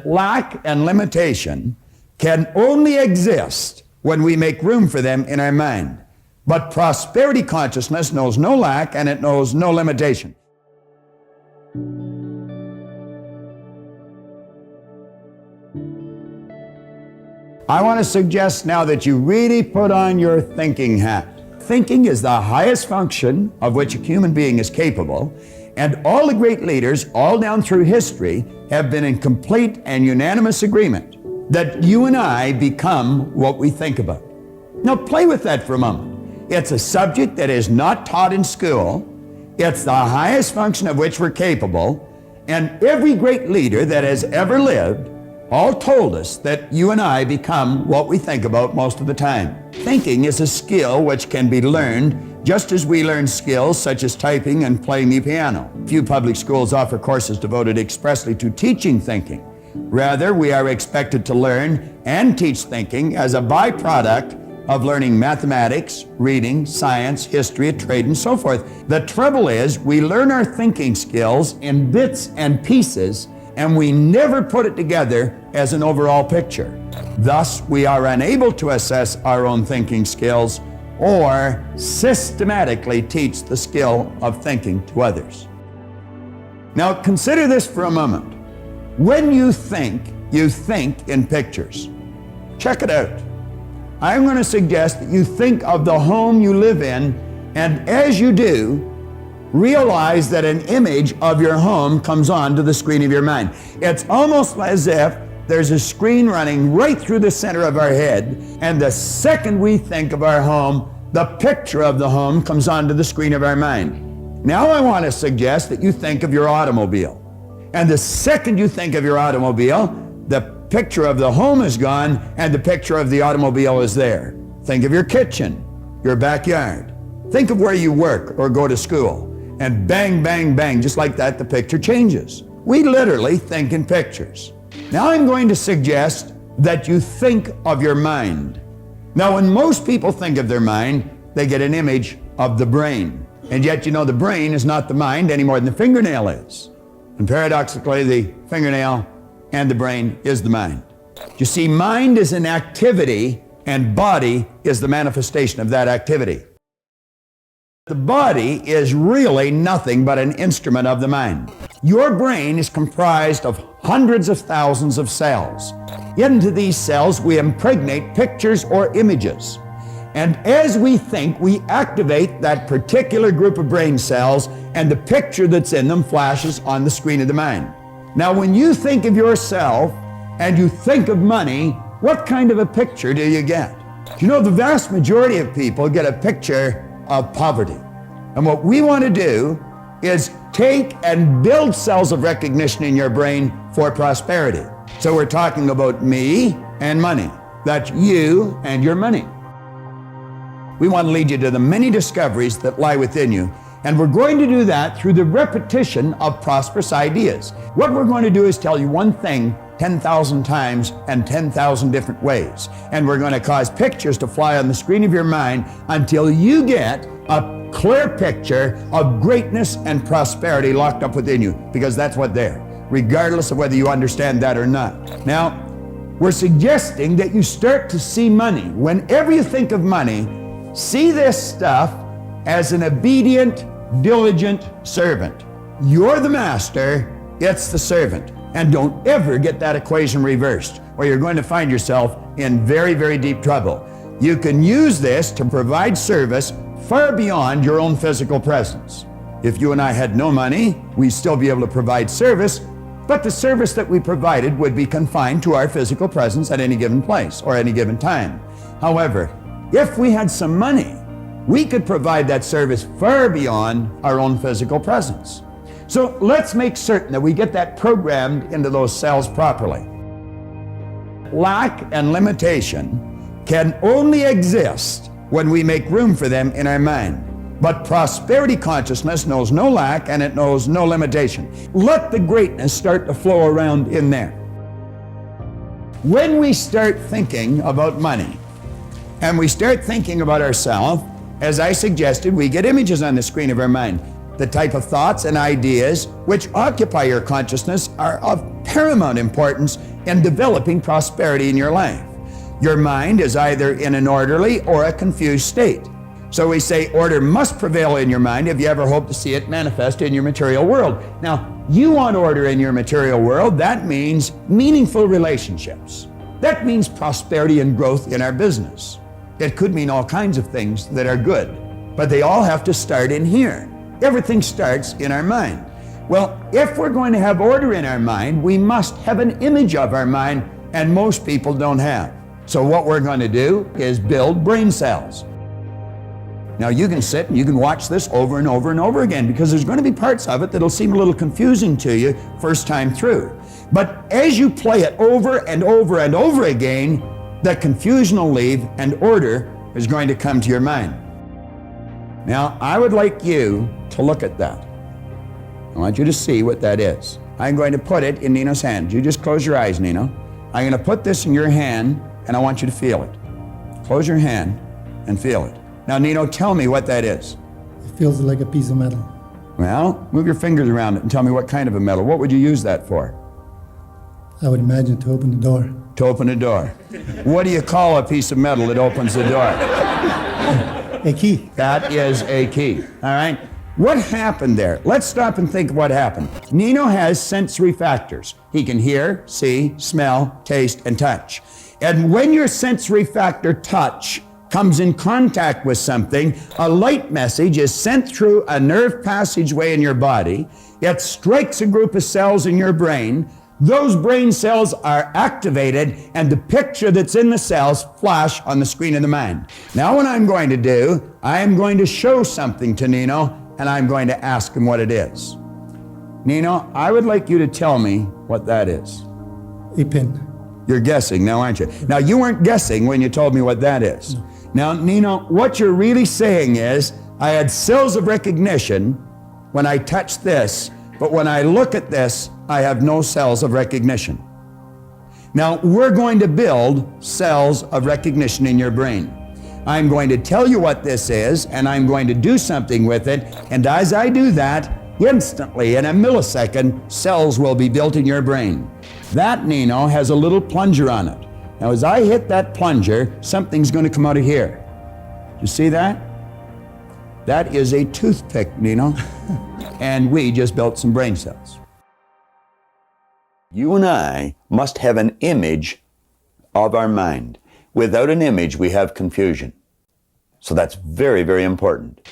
lack and limitation can only exist when we make room for them in our mind. But prosperity consciousness knows no lack and it knows no limitation. I want to suggest now that you really put on your thinking hat. Thinking is the highest function of which a human being is capable, and all the great leaders all down through history have been in complete and unanimous agreement that you and I become what we think about. Now play with that for a moment. It's a subject that is not taught in school. It's the highest function of which we're capable, and every great leader that has ever lived all told us that you and I become what we think about most of the time. Thinking is a skill which can be learned just as we learn skills such as typing and playing the piano. Few public schools offer courses devoted expressly to teaching thinking. Rather, we are expected to learn and teach thinking as a byproduct of learning mathematics, reading, science, history, trade, and so forth. The trouble is, we learn our thinking skills in bits and pieces, and we never put it together as an overall picture. Thus, we are unable to assess our own thinking skills or systematically teach the skill of thinking to others. Now, consider this for a moment. When you think in pictures. Check it out. I'm going to suggest that you think of the home you live in, and as you do, realize that an image of your home comes onto the screen of your mind. It's almost as if there's a screen running right through the center of our head, and the second we think of our home, the picture of the home comes onto the screen of our mind. Now I want to suggest that you think of your automobile. And the second you think of your automobile, the picture of the home is gone and the picture of the automobile is there. Think of your kitchen, your backyard. Think of where you work or go to school. And bang, bang, bang, just like that, the picture changes. We literally think in pictures. Now I'm going to suggest that you think of your mind. Now, when most people think of their mind, they get an image of the brain. And yet, you know, the brain is not the mind any more than the fingernail is. And paradoxically, the fingernail and the brain is the mind. You see, mind is an activity, and body is the manifestation of that activity. The body is really nothing but an instrument of the mind. Your brain is comprised of hundreds of thousands of cells. Into these cells, we impregnate pictures or images. And as we think, we activate that particular group of brain cells, and the picture that's in them flashes on the screen of the mind. Now, when you think of yourself and you think of money, what kind of a picture do you get? You know, the vast majority of people get a picture of poverty. And what we want to do is take and build cells of recognition in your brain for prosperity. So we're talking about me and money. That's you and your money. We want to lead you to the many discoveries that lie within you. And we're going to do that through the repetition of prosperous ideas. What we're going to do is tell you one thing 10,000 times and 10,000 different ways. And we're going to cause pictures to fly on the screen of your mind until you get a clear picture of greatness and prosperity locked up within you, because that's what they're, regardless of whether you understand that or not. Now, we're suggesting that you start to see money. Whenever you think of money, see this stuff as an obedient, diligent servant. You're the master, it's the servant. And don't ever get that equation reversed, or you're going to find yourself in very, very deep trouble. You can use this to provide service far beyond your own physical presence. If you and I had no money, we'd still be able to provide service, but the service that we provided would be confined to our physical presence at any given place or any given time. However, if we had some money, we could provide that service far beyond our own physical presence. So let's make certain that we get that programmed into those cells properly. Lack and limitation can only exist when we make room for them in our mind. But prosperity consciousness knows no lack and it knows no limitation. Let the greatness start to flow around in there. When we start thinking about money and we start thinking about ourselves, as I suggested, we get images on the screen of our mind. The type of thoughts and ideas which occupy your consciousness are of paramount importance in developing prosperity in your life. Your mind is either in an orderly or a confused state. So we say order must prevail in your mind if you ever hope to see it manifest in your material world. Now, you want order in your material world. That means meaningful relationships. That means prosperity and growth in our business. It could mean all kinds of things that are good, but they all have to start in here. Everything starts in our mind. Well, if we're going to have order in our mind, we must have an image of our mind, and most people don't have. So what we're going to do is build brain cells. Now you can sit and you can watch this over and over and over again, because there's going to be parts of it that'll seem a little confusing to you first time through. But as you play it over and over and over again, the confusion will leave and order is going to come to your mind. Now, I would like you to look at that. I want you to see what that is. I'm going to put it in Nino's hand. You just close your eyes, Nino. I'm going to put this in your hand, and I want you to feel it. Close your hand and feel it. Now, Nino, tell me what that is. It feels like a piece of metal. Well, move your fingers around it and tell me what kind of a metal. What would you use that for? I would imagine to open the door. To open a door. What do you call a piece of metal that opens the door? A key. That is a key, all right? What happened there? Let's stop and think of what happened. Nino has sensory factors. He can hear, see, smell, taste, and touch. And when your sensory factor touch comes in contact with something, a light message is sent through a nerve passageway in your body. It strikes a group of cells in your brain. Those brain cells are activated, and the picture that's in the cells flash on the screen of the mind. Now what I'm going to do, I am going to show something to Nino, and I'm going to ask him what it is. Nino, I would like you to tell me what that is. A pin. You're guessing now, aren't you? Now, you weren't guessing when you told me what that is. No. Now, Nino, what you're really saying is, I had cells of recognition when I touched this, but when I look at this, I have no cells of recognition. Now, we're going to build cells of recognition in your brain. I'm going to tell you what this is, and I'm going to do something with it, and as I do that, instantly, in a millisecond, cells will be built in your brain. That, Nino, has a little plunger on it. Now, as I hit that plunger, something's going to come out of here. You see that? That is a toothpick, Nino. And we just built some brain cells. You and I must have an image of our mind. Without an image, we have confusion. So that's very, very important.